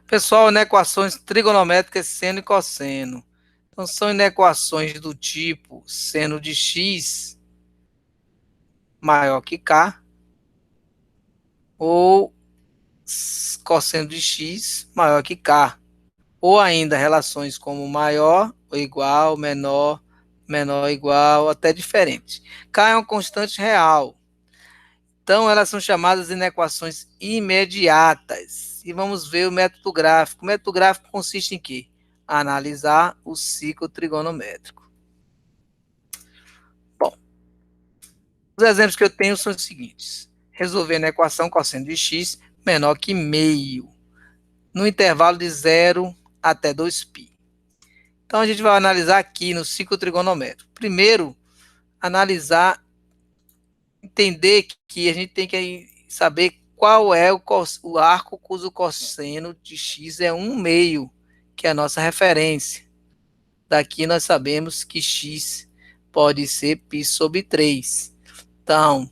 Pessoal, inequações trigonométricas seno e cosseno. Então, são inequações do tipo seno de x maior que k ou cosseno de x maior que k. Ou ainda relações como maior ou igual, menor, menor ou igual, até diferente. K é uma constante real. Então, elas são chamadas inequações imediatas. E vamos ver o método gráfico. O método gráfico consiste em quê? Analisar o ciclo trigonométrico. Bom, os exemplos que eu tenho são os seguintes. Resolver a equação cosseno de x menor que meio, no intervalo de 0 até 2π. Então, a gente vai analisar aqui no ciclo trigonométrico. Primeiro, analisar, entender que a gente tem que saber qual é o arco cujo cosseno de x é 1/2, que é a nossa referência. Daqui nós sabemos que x pode ser π sobre 3. Então,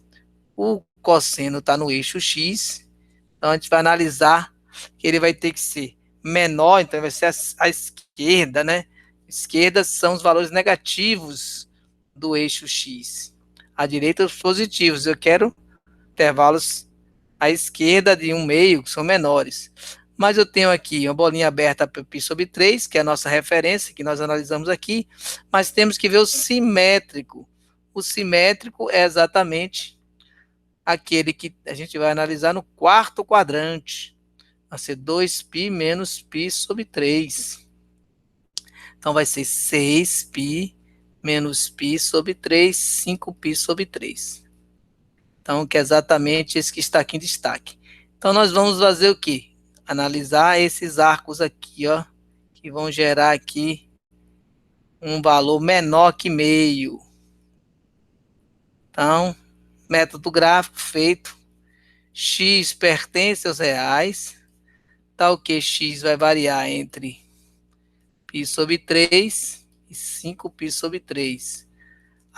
o cosseno está no eixo x, então a gente vai analisar que ele vai ter que ser menor, então vai ser a esquerda, né? Esquerda são os valores negativos do eixo x. A direita os positivos. Eu quero intervalos à esquerda de 1/2, que são menores. Mas eu tenho aqui uma bolinha aberta para π sobre 3, que é a nossa referência, que nós analisamos aqui, mas temos que ver o simétrico. O simétrico é exatamente aquele que a gente vai analisar no quarto quadrante. Vai ser 2π menos π sobre 3. Então vai ser 6π menos π sobre 3, 5π sobre 3. Então, que é exatamente esse que está aqui em destaque. Então, nós vamos fazer o quê? Analisar esses arcos aqui, ó, que vão gerar aqui um valor menor que meio. Então, método gráfico feito. X pertence aos reais, tal que x vai variar entre π sobre 3 e 5π sobre 3.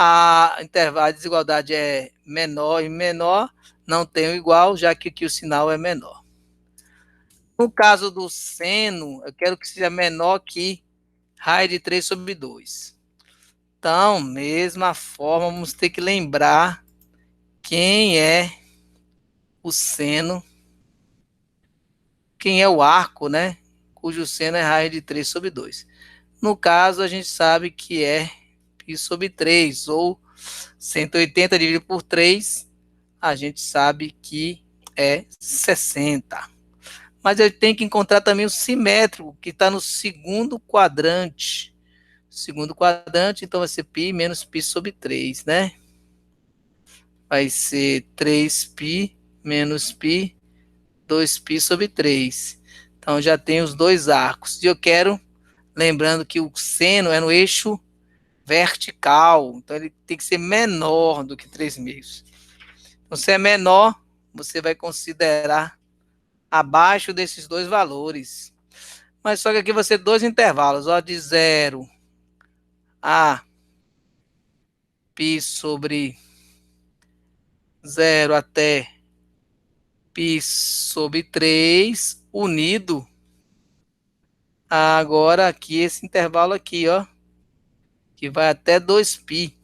A intervalo de desigualdade é menor e menor, não tem o igual, já que aqui o sinal é menor. No caso do seno, eu quero que seja menor que raiz de 3 sobre 2. Então, mesma forma, vamos ter que lembrar quem é o seno, quem é o arco, né? Cujo seno é raiz de 3 sobre 2. No caso, a gente sabe que é π sobre 3, ou 180 dividido por 3, a gente sabe que é 60. Mas eu tenho que encontrar também o simétrico, que está no segundo quadrante. Segundo quadrante, então vai ser π menos π sobre 3, né? Vai ser 3π menos π, 2π sobre 3. Então já tem os dois arcos. E eu quero, lembrando que o seno é no eixo vertical, então ele tem que ser menor do que 3/2. Então, se é menor, você vai considerar abaixo desses dois valores. Mas só que aqui você tem dois intervalos, ó, de 0 a π sobre 0 até π sobre 3, unido agora aqui esse intervalo aqui, ó, que vai até 2π.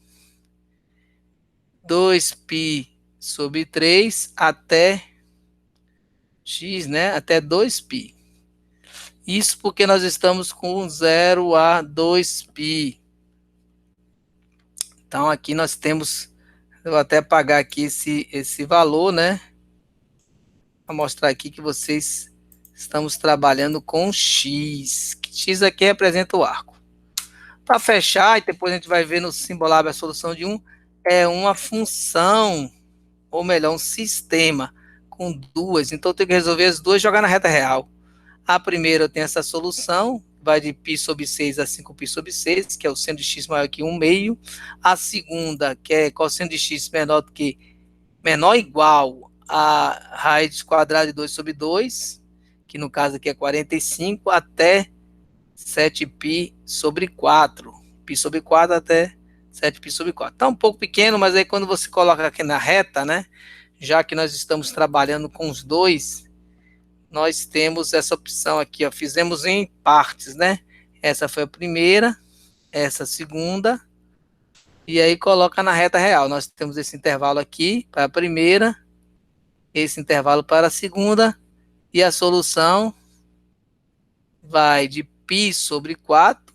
2π sobre 3 até x, né? Até 2π. Isso porque nós estamos com 0 a 2π. Então aqui nós temos, eu vou até apagar aqui esse valor, né? Vou mostrar aqui que vocês estamos trabalhando com x. X aqui representa o arco. Para fechar, e depois a gente vai ver no Simbolab a solução de 1, é uma função, ou melhor, um sistema com duas. Então eu tenho que resolver as duas e jogar na reta real. A primeira eu tenho essa solução, vai de π sobre 6 a 5π sobre 6, que é o seno de x maior que 1/2. A segunda, que é cosseno de x menor ou igual a raiz quadrada de 2 sobre 2, que no caso aqui é 45, até 7π sobre 4. π sobre 4 até 7π sobre 4. Está um pouco pequeno, mas aí quando você coloca aqui na reta, né, já que nós estamos trabalhando com os dois, nós temos essa opção aqui, ó, fizemos em partes, né? Essa foi a primeira, essa a segunda, e aí coloca na reta real. Nós temos esse intervalo aqui para a primeira, esse intervalo para a segunda, e a solução vai de π sobre 4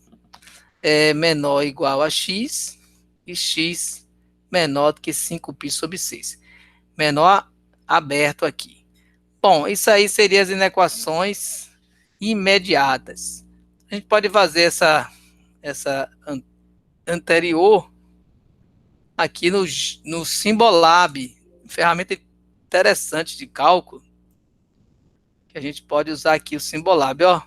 menor ou igual a x, e x menor do que 5π sobre 6. Menor aberto aqui. Bom, isso aí seriam as inequações imediatas. A gente pode fazer essa anterior aqui no Symbolab, ferramenta interessante de cálculo, que a gente pode usar aqui o Symbolab, ó.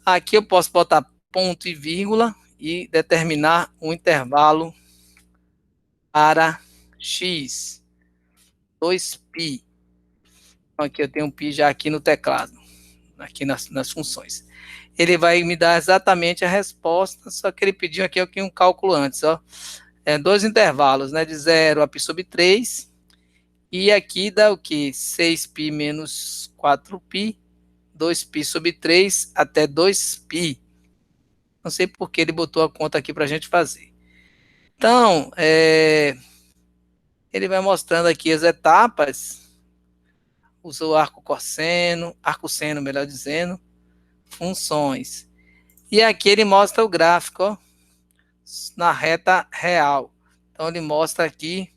Aqui eu posso botar ponto e vírgula e determinar um intervalo para x, 2π. Aqui eu tenho um π já aqui no teclado, aqui nas funções. Ele vai me dar exatamente a resposta, só que ele pediu aqui um cálculo antes, ó. Dois intervalos, né, de 0 a π sobre 3, e aqui dá o que? 6π menos 4π, 2π sobre 3 até 2π. Não sei por que ele botou a conta aqui para a gente fazer. Então, ele vai mostrando aqui as etapas, usou arco seno, melhor dizendo, funções. E aqui ele mostra o gráfico, ó, na reta real. Então, ele mostra aqui,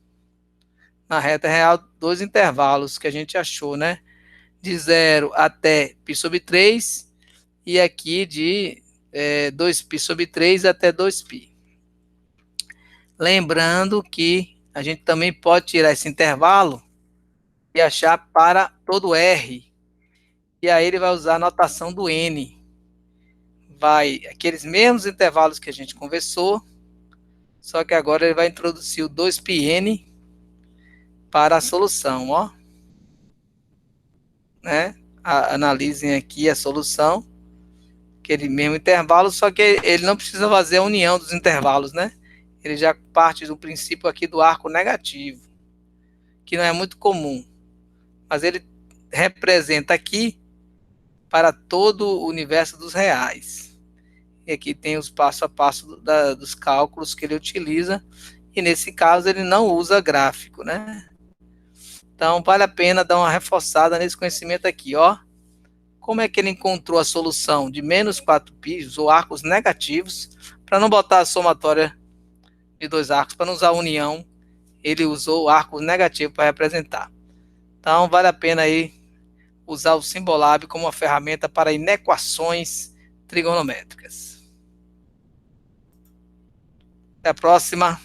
na reta real, dois intervalos que a gente achou, né? De 0 até π sobre 3, e aqui de 2π sobre 3 até 2π. Lembrando que a gente também pode tirar esse intervalo e achar para todo R. E aí ele vai usar a notação do N. Vai aqueles mesmos intervalos que a gente conversou, só que agora ele vai introduzir o 2πn para a solução, ó. Né? Analisem aqui a solução, aquele mesmo intervalo, só que ele não precisa fazer a união dos intervalos, né? Ele já parte do princípio aqui do arco negativo, que não é muito comum, mas ele representa aqui para todo o universo dos reais. E aqui tem os passo a passo dos cálculos que ele utiliza, e nesse caso ele não usa gráfico, né? Então vale a pena dar uma reforçada nesse conhecimento aqui, ó. Como é que ele encontrou a solução de menos 4π, usou arcos negativos, para não botar a somatória de dois arcos, para não usar a união, ele usou o arco negativo para representar. Então vale a pena aí usar o Symbolab como uma ferramenta para inequações trigonométricas. Até a próxima.